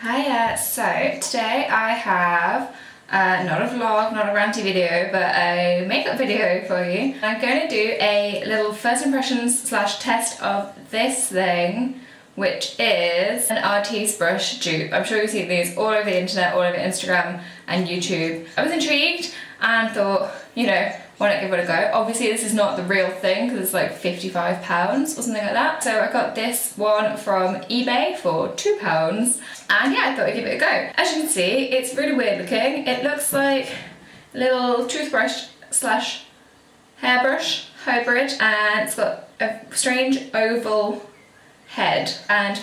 Hiya, so today I have not a vlog, not a ranty video, but a makeup video for you. I'm going to do a little first impressions slash test of this thing, which is an Artis brush dupe. I'm sure you've seen these all over the internet, all over Instagram and YouTube. I was intrigued and thought, why not give it a go? Obviously this is not the real thing because it's like £55 or something like that. So I got this one from eBay for £2 and yeah, I thought I'd give it a go. As you can see, it's really weird looking. It looks like a little toothbrush slash hairbrush hybrid, and it's got a strange oval head. And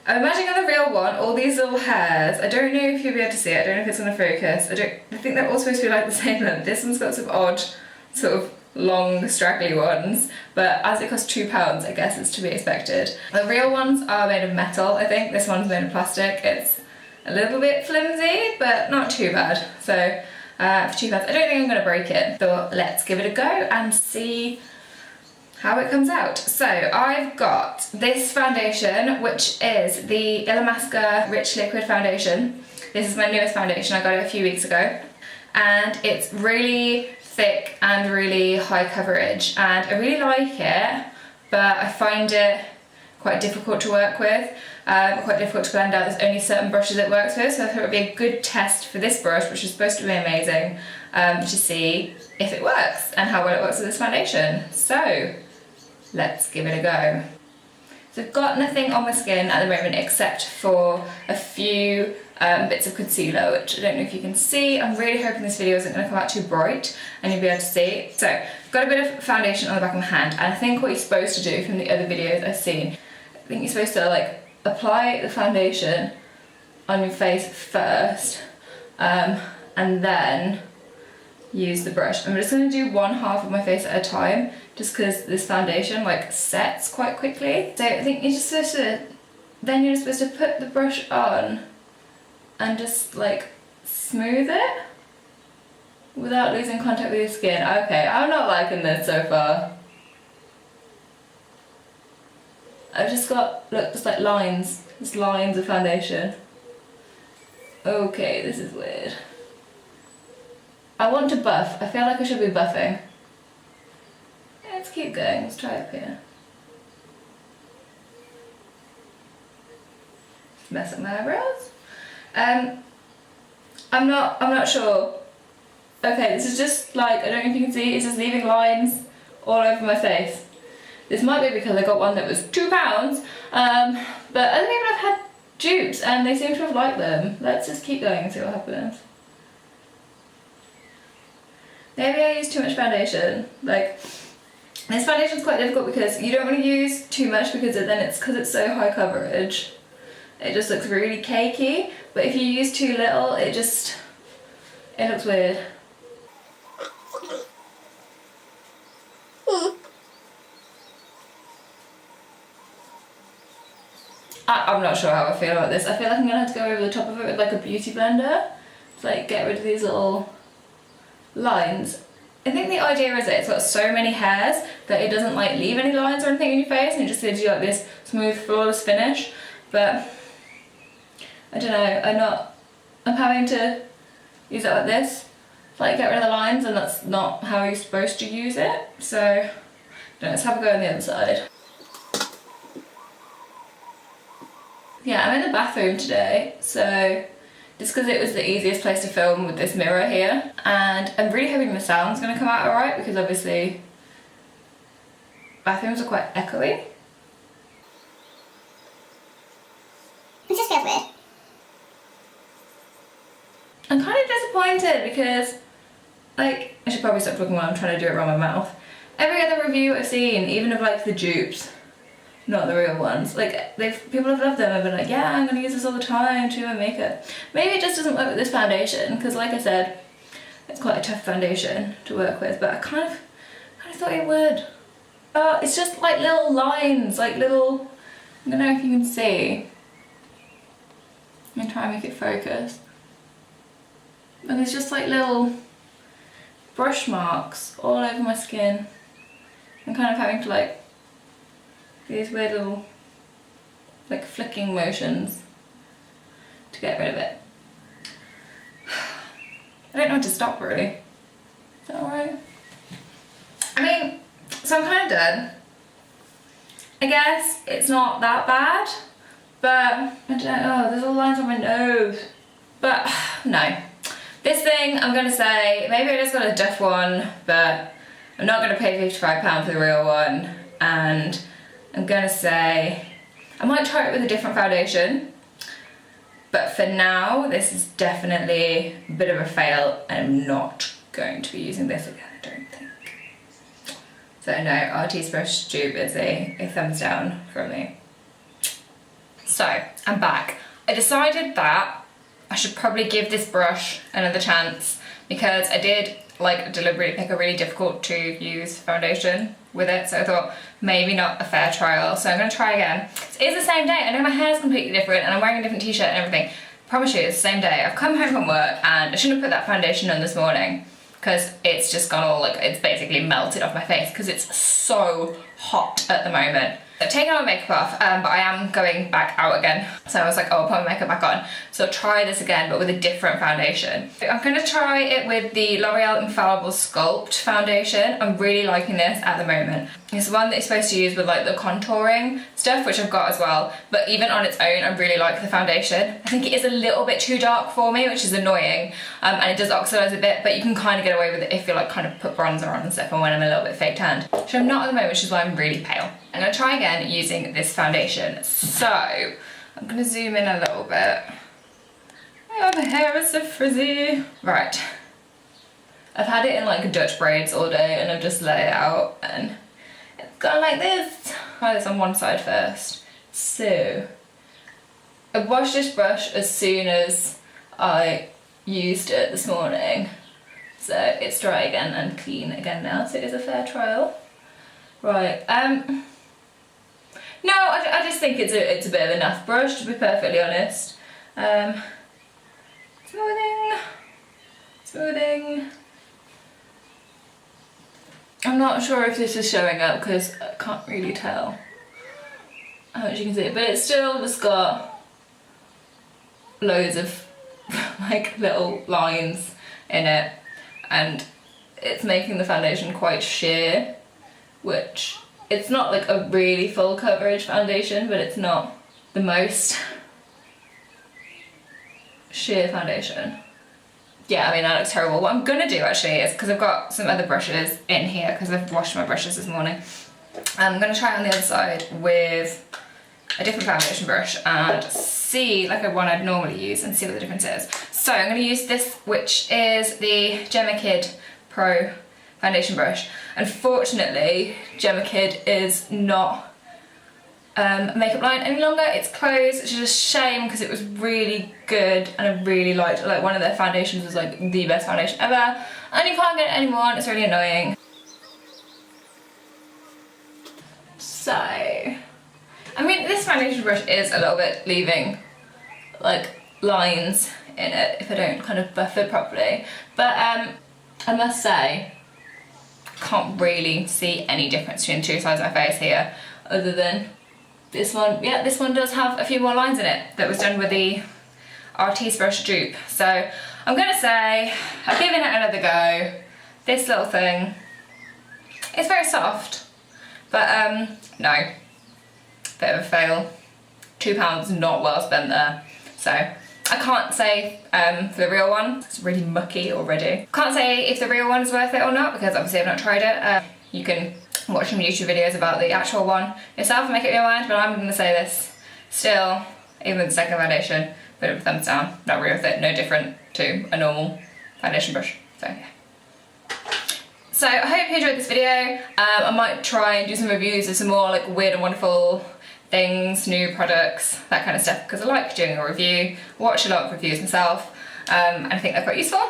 I'm imagining on the real one, all these little hairs, I don't know if you'll be able to see it, I don't know if it's going to focus. I think they're all supposed to be like the same length. This one's got some odd sort of long straggly ones, but as it costs £2 I guess it's to be expected. The real ones are made of metal, I think. This one's made of plastic. It's a little bit flimsy but not too bad, so for £2 I don't think I'm going to break it. So let's give it a go and see how it comes out. So I've got this foundation, which is the Illamasqua Rich Liquid Foundation. This is my newest foundation. I got it a few weeks ago and it's really thick and really high coverage, and I really like it, but I find it quite difficult to work with, quite difficult to blend out. There's only certain brushes it works with, so I thought it would be a good test for this brush, which is supposed to be amazing, to see if it works and how well it works with this foundation. So let's give it a go. So I've got nothing on my skin at the moment except for a few bits of concealer, which I don't know if you can see. I'm really hoping this video isn't going to come out too bright and you'll be able to see. So I've got a bit of foundation on the back of my hand, and I think what you're supposed to do from the other videos I've seen, I think you're supposed to like apply the foundation on your face first and then use the brush. I'm just going to do one half of my face at a time just because this foundation like sets quite quickly. So I think you're just supposed to, then you're supposed to put the brush on and just like smooth it without losing contact with your skin. Okay, I'm not liking this so far. I've just got, look, just like lines, just lines of foundation. Okay, this is weird. I want to buff. I feel like I should be buffing. Yeah, let's keep going. Let's try up here. Mess up my eyebrows. I'm not sure. Okay, this is just like, I don't know if you can see, it's just leaving lines all over my face. This might be because I got one that was £2, but other people have had dupes and they seem to have liked them. Let's just keep going and see what happens. Maybe I used too much foundation. Like, this foundation is quite difficult because you don't want to use too much because it's so high coverage. It just looks really cakey, but if you use too little, it looks weird. I'm not sure how I feel about this. I feel like I'm gonna have to go over the top of it with like a beauty blender to like get rid of these little lines. I think the idea is that it's got so many hairs that it doesn't like leave any lines or anything in your face, and it just gives you like this smooth, flawless finish. But I don't know, I'm having to use it like this, like get rid of the lines, and that's not how you're supposed to use it. So let's have a go on the other side. Yeah, I'm in the bathroom today, so just because it was the easiest place to film with this mirror here, and I'm really hoping the sound's going to come out alright because obviously bathrooms are quite echoey. It just feels weird. I'm kind of disappointed because, like, I should probably stop talking while I'm trying to do it around my mouth. Every other review I've seen, even of like the dupes, not the real ones, like people have loved them and been like, yeah, I'm gonna use this all the time to do my makeup. Maybe it just doesn't work with this foundation because, like I said, it's quite a tough foundation to work with, but I kind of thought it would. Oh, it's just like little lines, like little, I don't know if you can see. I'm gonna try and make it focus. And there's just like little brush marks all over my skin. I'm kind of having to like these weird little like flicking motions to to get rid of it. I don't know when to stop really. Is that alright? I mean, so I'm kind of done. I guess it's not that bad, but I don't know, there's all lines on my nose. But no. This thing, I'm gonna say, maybe I just got a duff one, but I'm not gonna pay £55 for the real one. And I'm gonna say, I might try it with a different foundation. But for now, this is definitely a bit of a fail, and I'm not going to be using this again, I don't think. So no, Artis brush dupe is a thumbs down from me. So, I'm back. I decided that I should probably give this brush another chance because I did like deliberately pick a really difficult to use foundation with it, so I thought maybe not a fair trial, so I'm going to try again. It is the same day. I know my hair is completely different and I'm wearing a different t-shirt and everything. I promise you, it's the same day. I've come home from work and I shouldn't have put that foundation on this morning because it's just gone all like, it's basically melted off my face because it's so hot at the moment. I've taken all my makeup off, but I am going back out again. So I was like, oh, I'll put my makeup back on. So I'll try this again, but with a different foundation. I'm gonna try it with the L'Oreal Infallible Sculpt foundation. I'm really liking this at the moment. It's the one that you're supposed to use with like the contouring stuff, which I've got as well. But even on its own, I really like the foundation. I think it is a little bit too dark for me, which is annoying. And it does oxidize a bit, but you can kind of get away with it if you like kind of put bronzer on and stuff and when I'm a little bit fake tanned. Which I'm not at the moment, which is why I'm really pale. I'm gonna try again using this foundation. So, I'm gonna zoom in a little bit. Oh, the hair is so frizzy. Right. I've had it in like Dutch braids all day and I've just let it out and it's gone like this. Try this on one side first. So, I washed this brush as soon as I used it this morning. So it's dry again and clean again now, so it is a fair trial. Right, no, I just think it's a bit of a naff brush, to be perfectly honest. Smoothing. I'm not sure if this is showing up because I can't really tell how much you can see it, but it's still just got loads of like little lines in it, and it's making the foundation quite sheer, which it's not like a really full coverage foundation, but it's not the most sheer foundation. Yeah, I mean, that looks terrible. What I'm gonna do actually is, because I've got some other brushes in here, because I've washed my brushes this morning, I'm gonna try it on the other side with a different foundation brush and see, like a one I'd normally use, and see what the difference is. So I'm gonna use this, which is the Gemma Kid Pro foundation brush. Unfortunately, Gemma Kid is not a makeup line any longer. It's closed, which is a shame because it was really good and I really liked it. Like, one of their foundations was like the best foundation ever, and you can't get it anymore and it's really annoying. So, I mean, this foundation brush is a little bit leaving like lines in it if I don't kind of buff it properly, but I must say, can't really see any difference between the two sides of my face here, other than this one. Yeah, this one does have a few more lines in it that was done with the Artis brush dupe. So I'm gonna say I've given it another go. This little thing, it's very soft, but no, bit of a fail. £2 not well spent there. So I can't say for the real one, it's really mucky already. Can't say if the real one is worth it or not because obviously I've not tried it. You can watch some YouTube videos about the actual one yourself and make up your mind, but I'm gonna say this still, even with the second foundation, bit of a thumbs down. Not really worth it, no different to a normal foundation brush, so yeah. So I hope you enjoyed this video. I might try and do some reviews of some more like weird and wonderful things, new products, that kind of stuff, because I like doing a review. Watch a lot of reviews myself, and I think they're quite useful.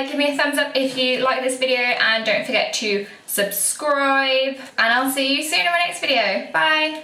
Give me a thumbs up if you like this video, and don't forget to subscribe, and I'll see you soon in my next video. Bye!